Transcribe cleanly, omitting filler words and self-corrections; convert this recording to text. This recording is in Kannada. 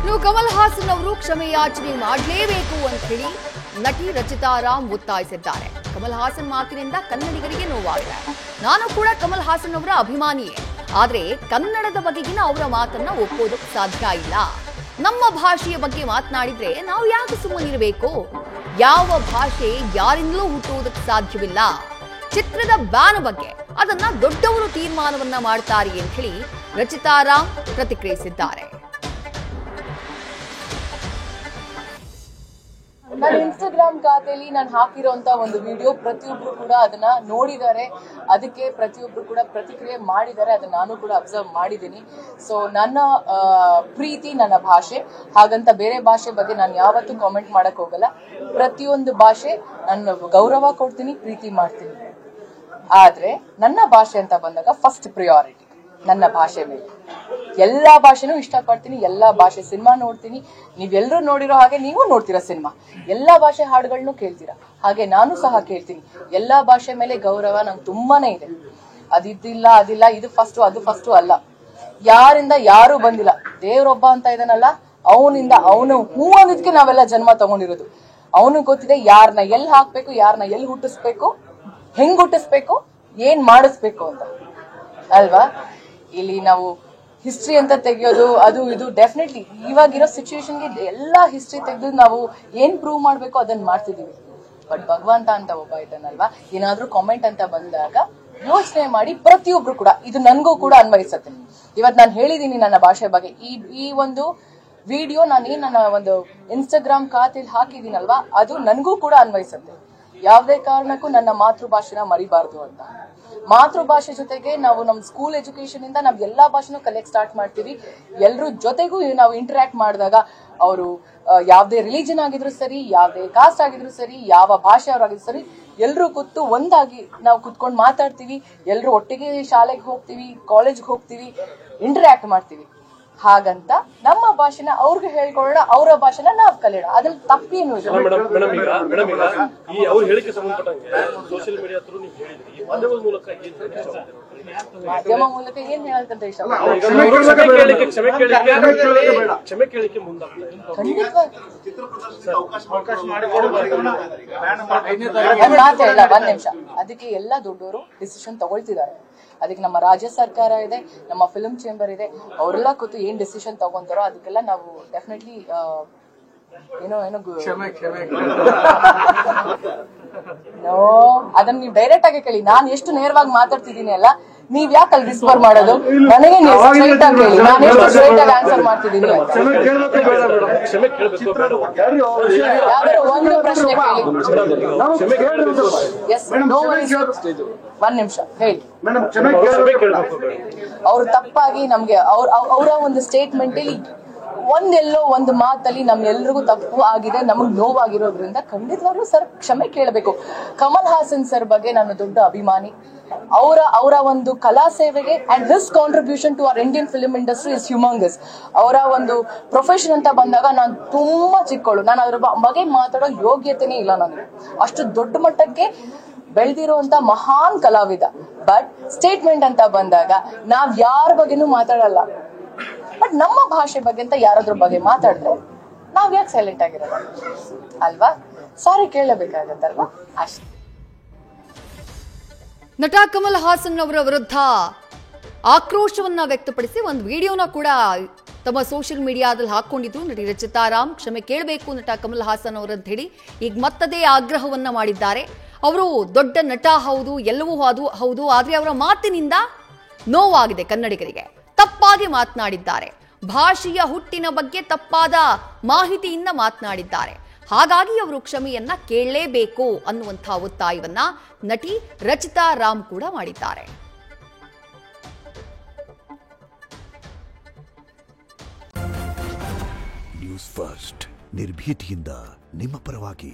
ಇನ್ನು ಕಮಲ್ ಹಾಸನ್ ಅವರು ಕ್ಷಮೆಯಾಚನೆ ಮಾಡಲೇಬೇಕು ಅಂತ ಹೇಳಿ ನಟಿ ರಚಿತಾ ರಾಮ್ ಒತ್ತಾಯಿಸಿದ್ದಾರೆ. ಕಮಲ್ ಹಾಸನ್ ಮಾತಿನಿಂದ ಕನ್ನಡಿಗರಿಗೆ ನೋವಾಗಿದೆ. ನಾನು ಕೂಡ ಕಮಲ್ ಹಾಸನ್ ಅವರ ಅಭಿಮಾನಿಯೇ, ಆದ್ರೆ ಕನ್ನಡದ ಬಗೆಗಿನ ಅವರ ಮಾತನ್ನ ಒಪ್ಪೋದಕ್ಕೆ ಸಾಧ್ಯ ಇಲ್ಲ. ನಮ್ಮ ಭಾಷೆಯ ಬಗ್ಗೆ ಮಾತನಾಡಿದ್ರೆ ನಾವು ಯಾಕೆ ಸುಮ್ಮನಿರಬೇಕು? ಯಾವ ಭಾಷೆ ಯಾರಿಂದಲೂ ಹುಟ್ಟುವುದಕ್ಕೆ ಸಾಧ್ಯವಿಲ್ಲ. ಚಿತ್ರದ ಬ್ಯಾನ್ ಬಗ್ಗೆ ಅದನ್ನ ದೊಡ್ಡವರು ತೀರ್ಮಾನವನ್ನ ಮಾಡ್ತಾರೆ ಅಂತ ಹೇಳಿ ರಚಿತಾ ರಾಮ್ ಪ್ರತಿಕ್ರಿಯಿಸಿದ್ದಾರೆ. ನನ್ನ ಇನ್ಸ್ಟಾಗ್ರಾಮ್ ಖಾತೆಯಲ್ಲಿ ನಾನು ಹಾಕಿರೋಂತ ಒಂದು ವಿಡಿಯೋ ಪ್ರತಿಯೊಬ್ರು ಕೂಡ ಅದನ್ನ ನೋಡಿದ್ದಾರೆ. ಅದಕ್ಕೆ ಪ್ರತಿಯೊಬ್ರು ಕೂಡ ಪ್ರತಿಕ್ರಿಯೆ ಮಾಡಿದ್ದಾರೆ. ಅದನ್ನ ನಾನು ಕೂಡ ಅಬ್ಸರ್ವ್ ಮಾಡಿದ್ದೀನಿ. ಸೊ ನನ್ನ ಪ್ರೀತಿ ನನ್ನ ಭಾಷೆ, ಹಾಗಂತ ಬೇರೆ ಭಾಷೆ ಬಗ್ಗೆ ನಾನು ಯಾವತ್ತೂ ಕಾಮೆಂಟ್ ಮಾಡಕ್ ಹೋಗಲ್ಲ. ಪ್ರತಿಯೊಂದು ಭಾಷೆ ನಾನು ಗೌರವ ಕೊಡ್ತೀನಿ, ಪ್ರೀತಿ ಮಾಡ್ತೀನಿ. ಆದ್ರೆ ನನ್ನ ಭಾಷೆ ಅಂತ ಬಂದಾಗ ಫಸ್ಟ್ ಪ್ರಿಯಾರಿಟಿ ನನ್ನ ಭಾಷೆ ಮೇಲೆ. ಎಲ್ಲಾ ಭಾಷೆನೂ ಇಷ್ಟಪಡ್ತೀನಿ, ಎಲ್ಲಾ ಭಾಷೆ ಸಿನಿಮಾ ನೋಡ್ತೀನಿ. ನೀವೆಲ್ಲರೂ ನೋಡಿರೋ ಹಾಗೆ ನೀವು ನೋಡ್ತೀರಾ ಸಿನಿಮಾ, ಎಲ್ಲಾ ಭಾಷೆ ಹಾಡುಗಳನ್ನು ಕೇಳ್ತೀರಾ, ಹಾಗೆ ನಾನು ಸಹ ಕೇಳ್ತೀನಿ. ಎಲ್ಲಾ ಭಾಷೆ ಮೇಲೆ ಗೌರವ ನಂಗೆ ತುಂಬಾನೇ ಇದೆ. ಅದಿದ್ದಿಲ್ಲ ಅದಿಲ್ಲ, ಇದು ಫಸ್ಟ್ ಅದು ಫಸ್ಟ್ ಅಲ್ಲ. ಯಾರಿಂದ ಯಾರು ಬಂದಿಲ್ಲ, ದೇವ್ರೊಬ್ಬ ಅಂತ ಇದಾನಲ್ಲ, ಅವನಿಂದ ಅವನು ಹೂ ಅನ್ನೋದಕ್ಕೆ ನಾವೆಲ್ಲ ಜನ್ಮ ತಗೊಂಡಿರೋದು. ಅವನು ಗೊತ್ತಿದೆ ಯಾರನ್ನ ಎಲ್ಲಿ ಹಾಕ್ಬೇಕು, ಯಾರನ್ನ ಎಲ್ಲಿ ಹುಟ್ಟಿಸ್ಬೇಕು, ಹೆಂಗ್ ಹುಟ್ಟಿಸ್ಬೇಕು, ಏನ್ ಮಾಡಿಸ್ಬೇಕು ಅಂತ ಅಲ್ವಾ. ಇಲ್ಲಿ ನಾವು ಹಿಸ್ಟ್ರಿ ಅಂತ ತೆಗೆಯೋದು ಅದು ಇದು ಡೆಫಿನೆಟ್ಲಿ ಇವಾಗಿರೋ ಸಿಚುವೇಶನ್ಗೆ ಎಲ್ಲಾ ಹಿಸ್ಟ್ರಿ ತೆಗೆದು ನಾವು ಏನ್ ಪ್ರೂವ್ ಮಾಡ್ಬೇಕು ಅದನ್ನ ಮಾಡ್ತಿದೀವಿ. ಬಟ್ ಭಗವಂತ ಅಂತ ಒಬ್ಬ ಇದ್ದಾನಲ್ವಾ, ಏನಾದ್ರೂ ಕಾಮೆಂಟ್ ಅಂತ ಬಂದಾಗ ಯೋಚನೆ ಮಾಡಿ ಪ್ರತಿಯೊಬ್ರು ಕೂಡ ಇದು ನನ್ಗೂ ಕೂಡ ಅನ್ವಯಿಸುತ್ತೆ. ಇವತ್ ನಾನು ಹೇಳಿದೀನಿ ನನ್ನ ಭಾಷೆ ಬಗ್ಗೆ. ಈ ಒಂದು ವಿಡಿಯೋ ನಾನೇನ್ ನನ್ನ ಒಂದು ಇನ್ಸ್ಟಾಗ್ರಾಮ್ ಖಾತೆಯಲ್ಲಿ ಹಾಕಿದೀನಲ್ವಾ, ಅದು ನನ್ಗೂ ಕೂಡ ಅನ್ವಯಿಸುತ್ತೆ. ಯಾವುದೇ ಕಾರಣಕ್ಕೂ ನನ್ನ ಮಾತೃಭಾಷೆನ ಮರಿಬಾರ್ದು ಅಂತ. ಮಾತೃಭಾಷೆ ಜೊತೆಗೆ ನಾವು ನಮ್ಮ ಸ್ಕೂಲ್ ಎಜುಕೇಶನ್ ಇಂದ ನಾವು ಎಲ್ಲಾ ಭಾಷೆನೂ ಕಲಿಯಕ್ ಸ್ಟಾರ್ಟ್ ಮಾಡ್ತೀವಿ. ಎಲ್ರ ಜೊತೆಗೂ ನಾವು ಇಂಟರಾಕ್ಟ್ ಮಾಡಿದಾಗ ಅವರು ಯಾವ್ದೇ ರಿಲಿಜನ್ ಆಗಿದ್ರು ಸರಿ, ಯಾವ್ದೇ ಕಾಸ್ಟ್ ಆಗಿದ್ರು ಸರಿ, ಯಾವ ಭಾಷೆ ಅವರಾಗಿದ್ರು ಸರಿ, ಎಲ್ರು ಕೂತು ಒಂದಾಗಿ ನಾವು ಕುತ್ಕೊಂಡು ಮಾತಾಡ್ತೀವಿ. ಎಲ್ರು ಒಟ್ಟಿಗೆ ಶಾಲೆಗೆ ಹೋಗ್ತೀವಿ, ಕಾಲೇಜ್ಗೆ ಹೋಗ್ತೀವಿ, ಇಂಟರಾಕ್ಟ್ ಮಾಡ್ತೀವಿ. ಹಾಗಂತ ನಮ್ಮ ಭಾಷೆನ ಅವ್ರಿಗೆ ಹೇಳ್ಕೊಳ್ಳೋಣ, ಅವರ ಭಾಷೆನ ನಾವ್ ಕಲಿಯೋಣ, ಅದ್ರಲ್ಲಿ ತಪ್ಪೇನು ಇದೆ? ಮಾಧ್ಯಮ ಮೂಲಕ ಏನ್ ಹೇಳಂತ ಇಷ್ಟ ಮಾತಾಡಲ್ಲ. ಒಂದ್ ನಿಮಿಷ, ಅದಕ್ಕೆ ಎಲ್ಲಾ ದೊಡ್ಡವರು ಡಿಸಿಷನ್ ತಗೊಳ್ತಿದ್ದಾರೆ. ಅದಕ್ಕೆ ನಮ್ಮ ರಾಜ್ಯ ಸರ್ಕಾರ ಇದೆ, ನಮ್ಮ ಫಿಲ್ಮ್ ಚೇಂಬರ್ ಇದೆ, ಅವರೆಲ್ಲ ಕೂತು ಏನ್ ಡಿಸಿಷನ್ ತಗೊಂತಾರೋ ಅದಕ್ಕೆಲ್ಲ ನಾವು ಡೆಫಿನೆಟ್ಲಿ ಏನೋ ನೋ ಅದನ್ನ ನೀವು ಡೈರೆಕ್ಟ್ ಆಗಿ ಕೇಳಿ. ನಾನು ಎಷ್ಟು ನೇರವಾಗಿ ಮಾತಾಡ್ತಿದ್ದೀನಿ ಅಲ್ಲ, ನೀವ್ ಯಾಕೆ ಅಲ್ಲಿ ವಿಸ್ಪರ್ ಮಾಡೋದು? ನನಗೆ ನೀವು ಸ್ಟ್ರೈಟ್ ಆಗಿ ಹೇಳಿ, ನಾನು ಎಷ್ಟು ಸ್ಟ್ರೈಟ್ ಆಗಿ ಆನ್ಸರ್ ಮಾಡ್ತಿದ್ದೀನಿ ಅಂತ. ಯಾವ್ದಾದ್ರು ಒಂದು ಪ್ರಶ್ನೆ ಕೇಳಿ. ಒಂದ್ ನಿಮಿಷ ಹೇಳಿ. ಅವ್ರು ತಪ್ಪಾಗಿ ನಮ್ಗೆ ಅವರ ಒಂದು ಸ್ಟೇಟ್ಮೆಂಟ್ ಅಲ್ಲಿ ಒಂದೆಲ್ಲೋ ಒಂದು ಮಾತಲ್ಲಿ ನಮ್ಗೆಲ್ರಿಗೂ ತಪ್ಪು ಆಗಿದೆ, ನಮಗ್ ನೋವಾಗಿರೋದ್ರಿಂದ ಖಂಡಿತವಾಗ್ಲೂ ಸರ್ ಕ್ಷಮೆ ಕೇಳಬೇಕು. ಕಮಲ್ ಹಾಸನ್ ಸರ್ ಬಗ್ಗೆ ನಾನು ದೊಡ್ಡ ಅಭಿಮಾನಿ. ಅವರ ಒಂದು ಕಲಾ ಸೇವೆಗೆ and his contribution to our Indian film industry is humongous. ಅವರ ಒಂದು ಪ್ರೊಫೆಷನ್ ಅಂತ ಬಂದಾಗ ನಾನು ತುಂಬಾ ಚಿಕ್ಕವಳು, ನಾನು ಅದ್ರ ಬಗ್ಗೆ ಮಾತಾಡೋ ಯೋಗ್ಯತೆನೇ ಇಲ್ಲ ನನಗೆ. ಅಷ್ಟು ದೊಡ್ಡ ಮಟ್ಟಕ್ಕೆ ಬೆಳೆದಿರುವಂತ ಮಹಾನ್ ಕಲಾವಿದ. ಬಟ್ ಸ್ಟೇಟ್ಮೆಂಟ್ ಅಂತ ಬಂದಾಗ ನಾವ್ ಯಾರ ಬಗ್ಗೆನೂ ಮಾತಾಡಲ್ಲ. ಬಟ್ ನಮ್ಮ ಭಾಷೆ ಬಗ್ಗೆ ಅಂತ ಯಾರಾದ್ರ ಬಗ್ಗೆ ಮಾತಾಡಿದ್ರೆ ನಾವ್ ಯಾಕೆ ಸೈಲೆಂಟ್ ಆಗಿರೋದು ಅಲ್ವಾ? ಸಾರಿ ಕೇಳಬೇಕಾಗತ್ತಲ್ವಾ ಅಷ್ಟೇ. ನಟ ಕಮಲ್ ಹಾಸನ್ ಅವರ ವಿರುದ್ಧ ಆಕ್ರೋಶವನ್ನ ವ್ಯಕ್ತಪಡಿಸಿ ಒಂದು ವಿಡಿಯೋನ ಕೂಡ ತಮ್ಮ ಸೋಷಿಯಲ್ ಮೀಡಿಯಾದಲ್ಲಿ ಹಾಕೊಂಡಿದ್ದು ನಟಿ ರಚಿತಾ ರಾಮ್. ಕ್ಷಮೆ ಕೇಳಬೇಕು ನಟ ಕಮಲ್ ಹಾಸನ್ ಅವರಂತ ಹೇಳಿ ಈಗ ಮತ್ತದೇ ಆಗ್ರಹವನ್ನ ಮಾಡಿದ್ದಾರೆ. ಅವರು ದೊಡ್ಡ ನಟ ಹೌದು, ಎಲ್ಲವೂ ಹೌದು, ಆದ್ರೆ ಅವರ ಮಾತಿನಿಂದ ನೋವಾಗಿದೆ ಕನ್ನಡಿಗರಿಗೆ. ತಪ್ಪಾಗಿ ಮಾತನಾಡಿದ್ದಾರೆ, ಭಾಷೆಯ ಹುಟ್ಟಿನ ಬಗ್ಗೆ ತಪ್ಪಾದ ಮಾಹಿತಿಯಿಂದ ಮಾತನಾಡಿದ್ದಾರೆ. ಹಾಗಾಗಿ ಅವರು ಕ್ಷಮೆಯನ್ನ ಕೇಳಲೇಬೇಕು ಅನ್ನುವಂತಹ ಒತ್ತಾಯವನ್ನ ನಟಿ ರಚಿತಾ ರಾಮ್ ಕೂಡ ಮಾಡಿದ್ದಾರೆ. ನ್ಯೂಸ್ ಫಸ್ಟ್ ನಿರ್ಭೀತಿಯಿಂದ ನಿಮ್ಮ ಪರವಾಗಿ.